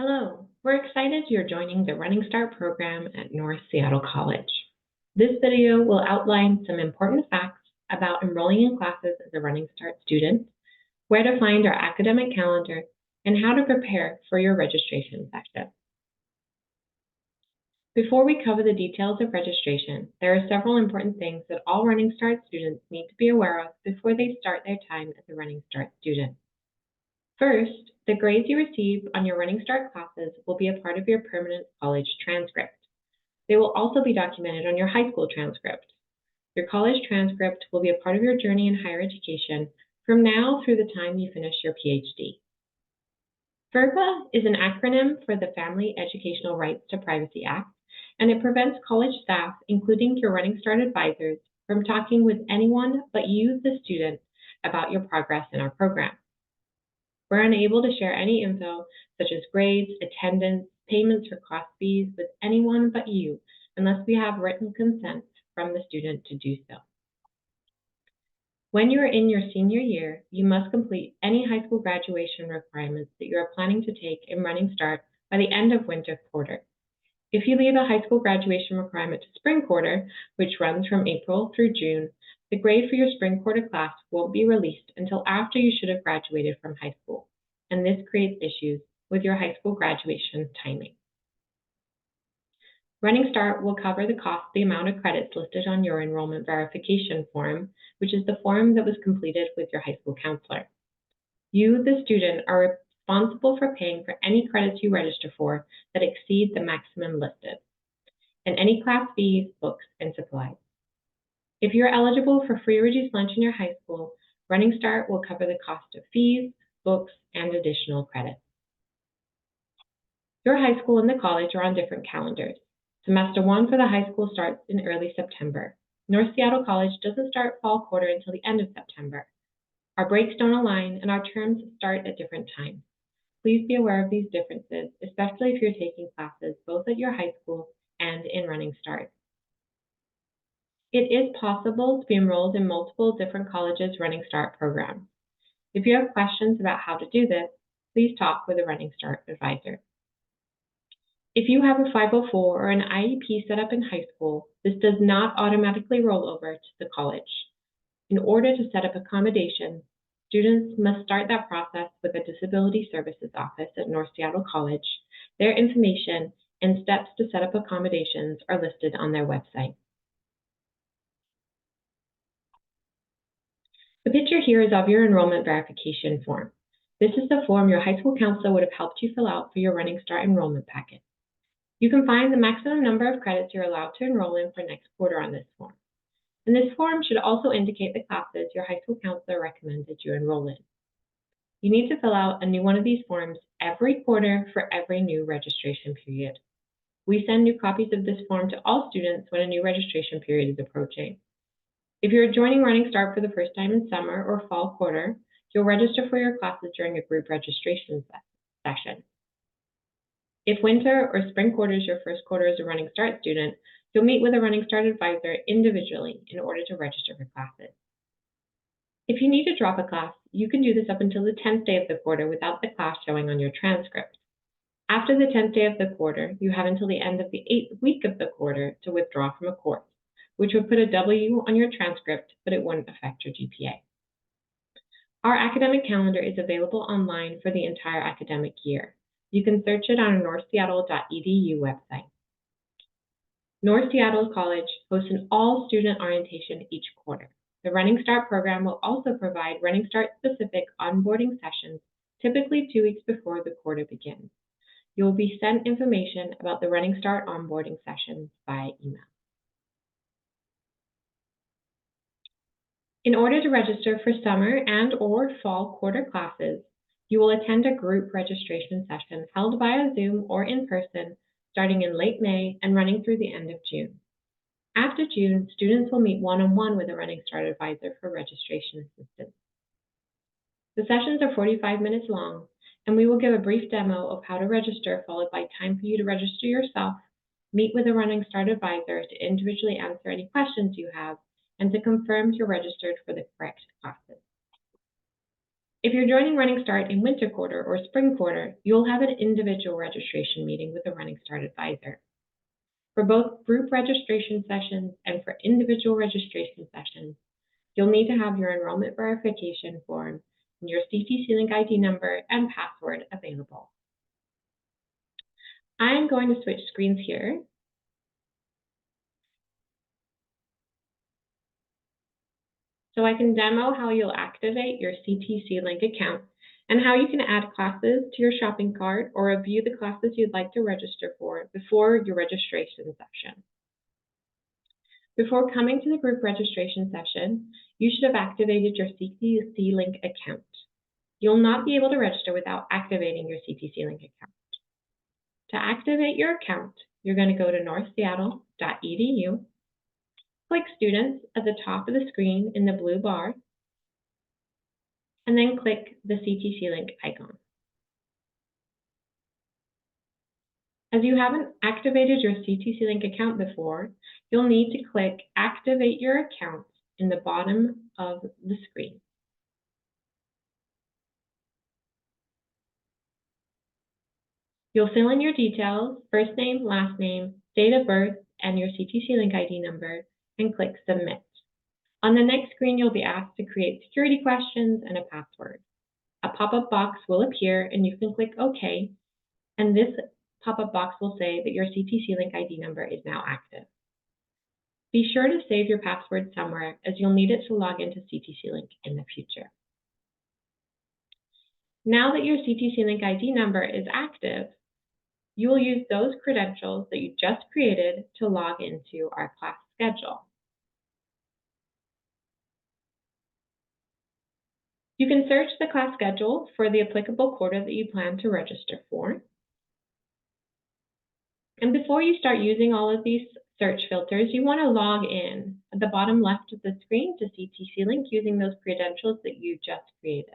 Hello, we're excited you're joining the Running Start program at North Seattle College. This video will outline some important facts about enrolling in classes as a Running Start student, where to find our academic calendar, and how to prepare for your registration session. Before we cover the details of registration, there are several important things that all Running Start students need to be aware of before they start their time as a Running Start student. First, the grades you receive on your Running Start classes will be a part of your permanent college transcript. They will also be documented on your high school transcript. Your college transcript will be a part of your journey in higher education from now through the time you finish your PhD. FERPA is an acronym for the Family Educational Rights to Privacy Act, and it prevents college staff, including your Running Start advisors, from talking with anyone but you, the student, about your progress in our program. We're unable to share any info, such as grades, attendance, payments, or class fees with anyone but you, unless we have written consent from the student to do so. When you are in your senior year, you must complete any high school graduation requirements that you are planning to take in Running Start by the end of winter quarter. If you leave a high school graduation requirement to spring quarter, which runs from April through June, the grade for your spring quarter class won't be released until after you should have graduated from high school, and this creates issues with your high school graduation timing. Running Start will cover the cost of the amount of credits listed on your enrollment verification form, which is the form that was completed with your high school counselor. You, the student, are responsible for paying for any credits you register for that exceed the maximum listed, and any class fees, books, and supplies. If you're eligible for free reduced lunch in your high school, Running Start will cover the cost of fees, books, and additional credits. Your high school and the college are on different calendars. Semester 1 for the high school starts in early September. North Seattle College doesn't start fall quarter until the end of September. Our breaks don't align, and our terms start at different times. Please be aware of these differences, especially if you're taking classes both at your high school and in Running Start. It is possible to be enrolled in multiple different colleges' Running Start programs. If you have questions about how to do this, please talk with a Running Start advisor. If you have a 504 or an IEP set up in high school, this does not automatically roll over to the college. In order to set up accommodations, students must start that process with the Disability Services Office at North Seattle College. Their information and steps to set up accommodations are listed on their website. The picture here is of your enrollment verification form. This is the form your high school counselor would have helped you fill out for your Running Start enrollment packet. You can find the maximum number of credits you're allowed to enroll in for next quarter on this form. And this form should also indicate the classes your high school counselor recommended you enroll in. You need to fill out a new one of these forms every quarter for every new registration period. We send new copies of this form to all students when a new registration period is approaching. If you're joining Running Start for the first time in summer or fall quarter, you'll register for your classes during a group registration session. If winter or spring quarter is your first quarter as a Running Start student, you'll meet with a Running Start advisor individually in order to register for classes. If you need to drop a class, you can do this up until the 10th day of the quarter without the class showing on your transcript. After the 10th day of the quarter, you have until the end of the 8th week of the quarter to withdraw from a course, which would put a W on your transcript, but it wouldn't affect your GPA. Our academic calendar is available online for the entire academic year. You can search it on our northseattle.edu website. North Seattle College hosts an all-student orientation each quarter. The Running Start program will also provide Running Start-specific onboarding sessions, typically 2 weeks before the quarter begins. You will be sent information about the Running Start onboarding sessions by email. In order to register for summer and/or fall quarter classes, you will attend a group registration session held via Zoom or in person starting in late May and running through the end of June. After June, students will meet one-on-one with a Running Start advisor for registration assistance. The sessions are 45 minutes long, and we will give a brief demo of how to register, followed by time for you to register yourself, meet with a Running Start advisor to individually answer any questions you have, and to confirm you're registered for the correct classes. If you're joining Running Start in winter quarter or spring quarter, you'll have an individual registration meeting with a Running Start advisor. For both group registration sessions and for individual registration sessions, you'll need to have your enrollment verification form and your CTC Link ID number and password available. I'm going to switch screens here. So I can demo how you'll activate your CTC Link account and how you can add classes to your shopping cart or review the classes you'd like to register for before your registration session. Before coming to the group registration session, you should have activated your CTC Link account. You'll not be able to register without activating your CTC Link account. To activate your account, you're going to go to northseattle.edu, click Students at the top of the screen in the blue bar, and then click the CTC Link icon. As you haven't activated your CTC Link account before, you'll need to click Activate Your Account in the bottom of the screen. You'll fill in your details, first name, last name, date of birth, and your CTC Link ID number, and click Submit. On the next screen, you'll be asked to create security questions and a password. A pop-up box will appear, and you can click OK, and this pop-up box will say that your CTC Link ID number is now active. Be sure to save your password somewhere, as you'll need it to log into CTC Link in the future. Now that your CTC Link ID number is active, you will use those credentials that you just created to log into our class schedule. You can search the class schedule for the applicable quarter that you plan to register for. And before you start using all of these search filters, you want to log in at the bottom left of the screen to CTC Link using those credentials that you just created.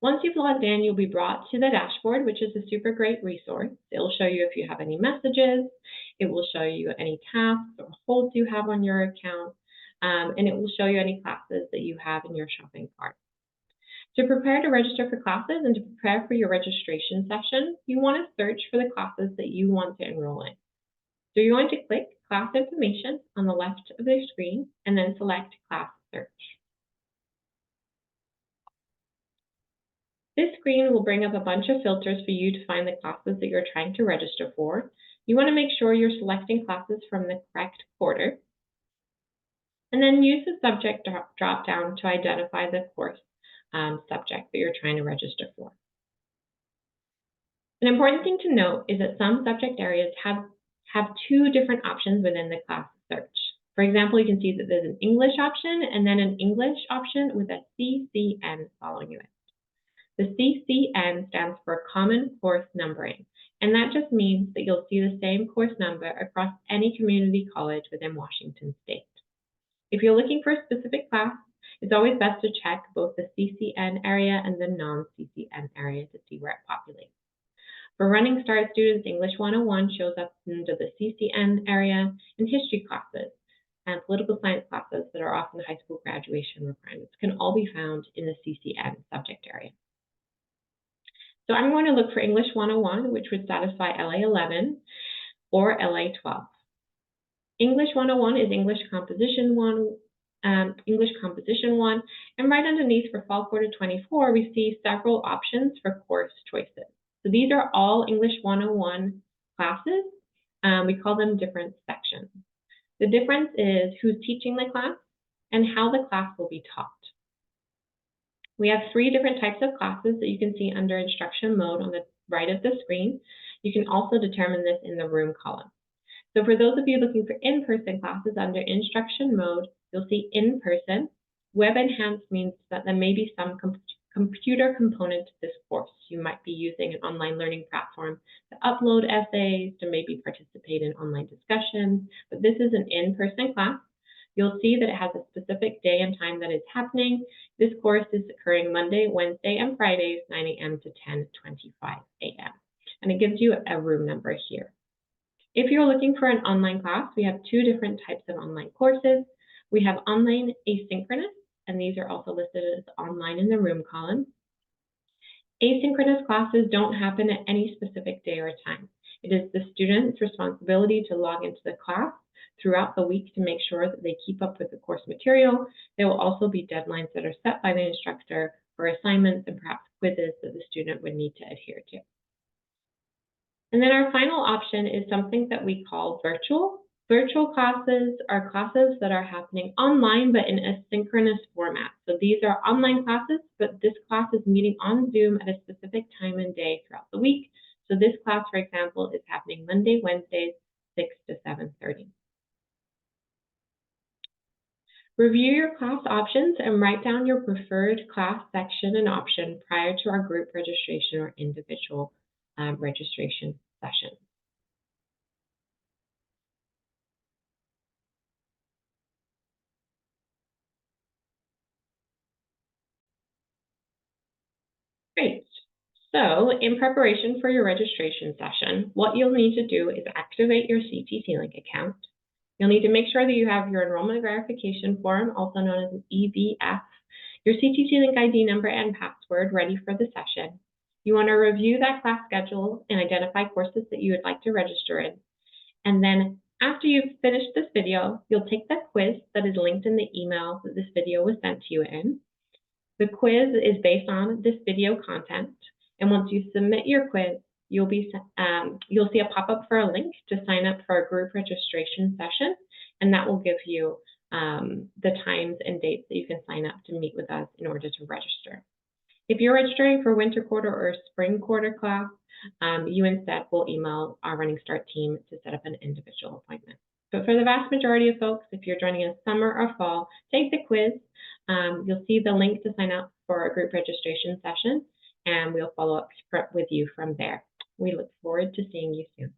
Once you've logged in, you'll be brought to the dashboard, which is a super great resource. It'll show you if you have any messages, it will show you any tasks or holds you have on your account, and it will show you any classes that you have in your shopping cart. To prepare to register for classes and to prepare for your registration session, you want to search for the classes that you want to enroll in. So you're going to click Class Information on the left of the screen and then select Class Search. This screen will bring up a bunch of filters for you to find the classes that you're trying to register for. You want to make sure you're selecting classes from the correct quarter, and then use the subject drop-down to identify the course subject that you're trying to register for. An important thing to note is that some subject areas have two different options within the class search. For example, you can see that there's an English option and then an English option with a CCN following it. The CCN stands for Common Course Numbering, and that just means that you'll see the same course number across any community college within Washington State. If you're looking for a specific class, it's always best to check both the CCN area and the non-CCN area to see where it populates. For Running Start students, English 101 shows up under the CCN area, and history classes and political science classes that are often high school graduation requirements can all be found in the CCN subject area. So I'm going to look for English 101, which would satisfy LA 11 or LA 12. English 101 is English Composition 1, and right underneath for Fall Quarter 24, we see several options for course choices. So these are all English 101 classes. We call them different sections. The difference is who's teaching the class and how the class will be taught. We have 3 different types of classes that you can see under instruction mode on the right of the screen. You can also determine this in the room column. So for those of you looking for in-person classes under instruction mode, you'll see in-person. Web enhanced means that there may be some computer component to this course. You might be using an online learning platform to upload essays, to maybe participate in online discussions, but this is an in-person class. You'll see that it has a specific day and time that it's happening. This course is occurring Monday, Wednesday, and Fridays, 9 a.m. to 10:25 a.m. And it gives you a room number here. If you're looking for an online class, we have two different types of online courses. We have online asynchronous, and these are also listed as online in the room column. Asynchronous classes don't happen at any specific day or time. It is the student's responsibility to log into the class throughout the week to make sure that they keep up with the course material. There will also be deadlines that are set by the instructor for assignments and perhaps quizzes that the student would need to adhere to. And then our final option is something that we call virtual. Virtual classes are classes that are happening online but in a synchronous format. So these are online classes, but this class is meeting on Zoom at a specific time and day throughout the week. So this class, for example, is happening Monday, Wednesdays, 6 to 7:30. Review your class options and write down your preferred class section and option prior to our group registration or individual registration session. Great. So in preparation for your registration session, what you'll need to do is activate your CTC Link account. You'll need to make sure that you have your enrollment verification form, also known as an EVF, your CTC Link ID number and password ready for the session. You want to review that class schedule and identify courses that you would like to register in. And then after you've finished this video, you'll take that quiz that is linked in the email that this video was sent to you in. The quiz is based on this video content, and once you submit your quiz, you'll see a pop-up for a link to sign up for a group registration session, and that will give you the times and dates that you can sign up to meet with us in order to register. If you're registering for winter quarter or spring quarter class, you instead will email our Running Start team to set up an individual appointment. But for the vast majority of folks, if you're joining us summer or fall, take the quiz. You'll see the link to sign up for a group registration session, and we'll follow up with you from there. We look forward to seeing you soon.